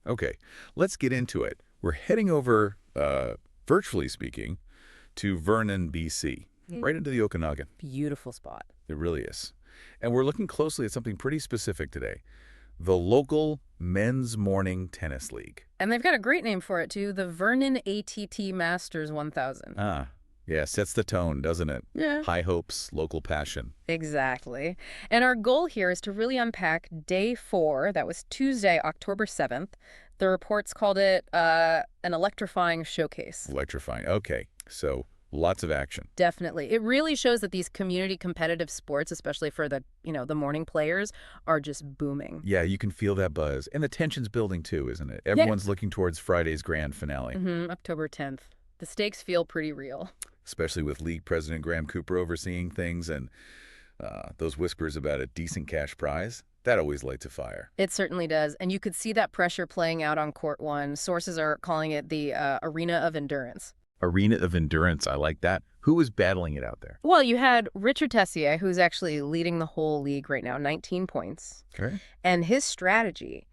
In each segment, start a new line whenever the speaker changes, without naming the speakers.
Okay, let's get into it. We're heading over, virtually speaking, to Vernon, BC, right into the Okanagan.
Beautiful spot.
It really is. And we're looking closely at something pretty specific today, the local Men's Morning Tennis League.
And they've got a great name for it, too, the Vernon ATT Masters 1000.
Ah, yeah, sets the tone, doesn't it?
Yeah.
High hopes, local passion.
Exactly. And our goal here is to really unpack day 4. That was Tuesday, October 7th. The reports called it an electrifying showcase.
Electrifying. Okay, so lots of action.
Definitely. It really shows that these community competitive sports, especially for the morning players, are just booming.
Yeah, you can feel that buzz. And the tension's building too, isn't it? Everyone's looking towards Friday's grand finale.
October 10th. The stakes feel pretty real.
Especially with League President Graham Cooper overseeing things and those whispers about a decent cash prize. That always lights a fire.
It certainly does. And you could see that pressure playing out on Court 1. Sources are calling it the arena of endurance.
Arena of endurance, I like that. Who was battling it out there?
Well, you had Richard Tessier, who's actually leading the whole league right now, 19 points.
Okay.
And his strategy,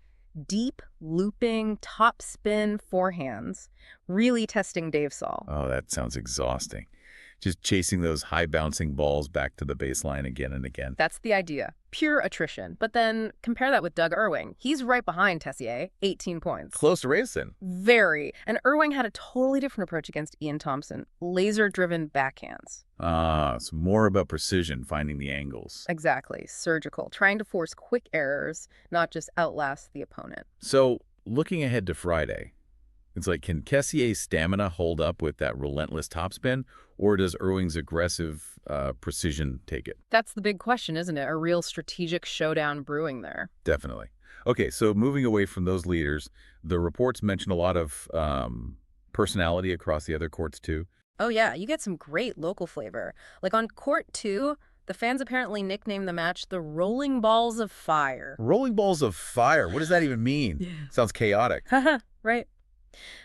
deep, looping, top spin forehands, really testing Dave Saul.
Oh, that sounds exhausting. Just chasing those high-bouncing balls back to the baseline again and again.
That's the idea. Pure attrition. But then compare that with Doug Irwing. He's right behind Tessier, 18 points.
Close racing.
Very. And Irwing had a totally different approach against Ian Thompson. Laser-driven backhands.
Ah, it's more about precision, finding the angles.
Exactly. Surgical. Trying to force quick errors, not just outlast the opponent.
So, looking ahead to Friday, it's like, can Tessier's stamina hold up with that relentless topspin, or does Irwing's aggressive precision take it?
That's the big question, isn't it? A real strategic showdown brewing there.
Definitely. Okay, so moving away from those leaders, the reports mention a lot of personality across the other courts, too.
Oh, yeah. You get some great local flavor. Like on Court 2, the fans apparently nicknamed the match the Rolling Balls of Fire.
Rolling balls of fire. What does that even mean?
Yeah.
Sounds chaotic.
Haha, right.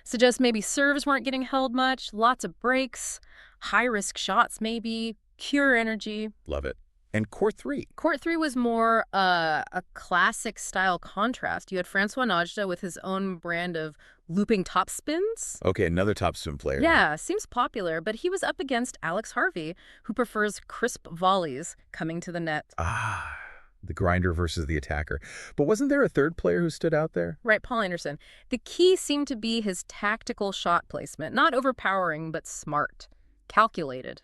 Suggests maybe serves weren't getting held much, lots of breaks, high-risk shots maybe, pure energy.
Love it. And Court 3.
Court 3 was more a classic-style contrast. You had Francois Najda with his own brand of looping topspins.
Okay, another topspin player.
Yeah, seems popular, but he was up against Alex Harvey, who prefers crisp volleys coming to the net.
Ah, the grinder versus the attacker. But wasn't there a third player who stood out there?
Right, Paul Anderson. The key seemed to be his tactical shot placement. Not overpowering, but smart. Calculated.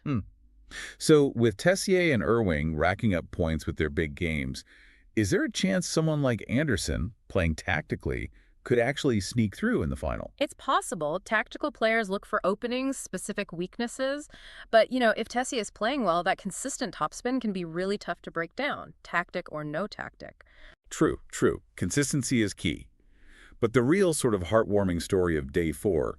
So with Tessier and Irwing racking up points with their big games, is there a chance someone like Anderson, playing tactically, could actually sneak through in the final?
It's possible. Tactical players look for openings, specific weaknesses. But, if Tessier is playing well, that consistent topspin can be really tough to break down, tactic or no tactic.
True, true. Consistency is key. But the real sort of heartwarming story of day 4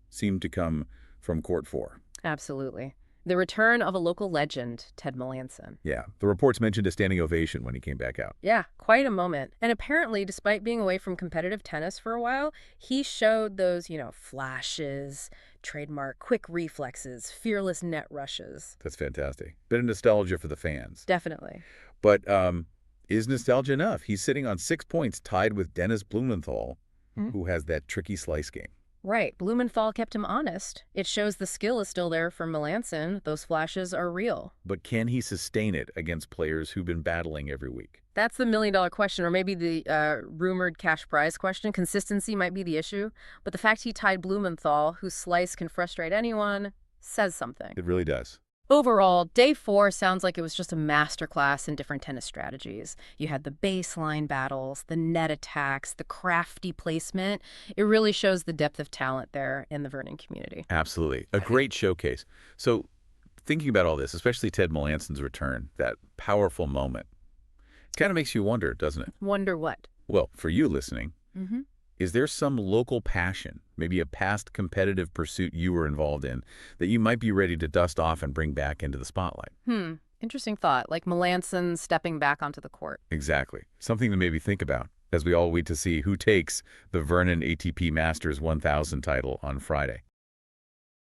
seemed to come from Court 4.
Absolutely. The return of a local legend, Ted Melanson.
Yeah, the reports mentioned a standing ovation when he came back out.
Yeah, quite a moment. And apparently, despite being away from competitive tennis for a while, he showed those, flashes, trademark quick reflexes, fearless net rushes.
That's fantastic. Bit of nostalgia for the fans.
Definitely.
But is nostalgia enough? He's sitting on 6 points tied with Dennis Blumenthal, who has that tricky slice game.
Right. Blumenthal kept him honest. It shows the skill is still there for Melanson. Those flashes are real.
But can he sustain it against players who've been battling every week?
That's the million-dollar question, or maybe the rumored cash prize question. Consistency might be the issue. But the fact he tied Blumenthal, whose slice can frustrate anyone, says something.
It really does.
Overall, day 4 sounds like it was just a masterclass in different tennis strategies. You had the baseline battles, the net attacks, the crafty placement. It really shows the depth of talent there in the Vernon community.
Absolutely. A great showcase. So thinking about all this, especially Ted Melanson's return, that powerful moment, it kind of makes you wonder, doesn't it?
Wonder what?
Well, for you listening, is there some local passion, maybe a past competitive pursuit you were involved in, that you might be ready to dust off and bring back into the spotlight?
Interesting thought, like Melanson stepping back onto the court.
Exactly. Something to maybe think about as we all wait to see who takes the Vernon ATP Masters 1000 title on Friday.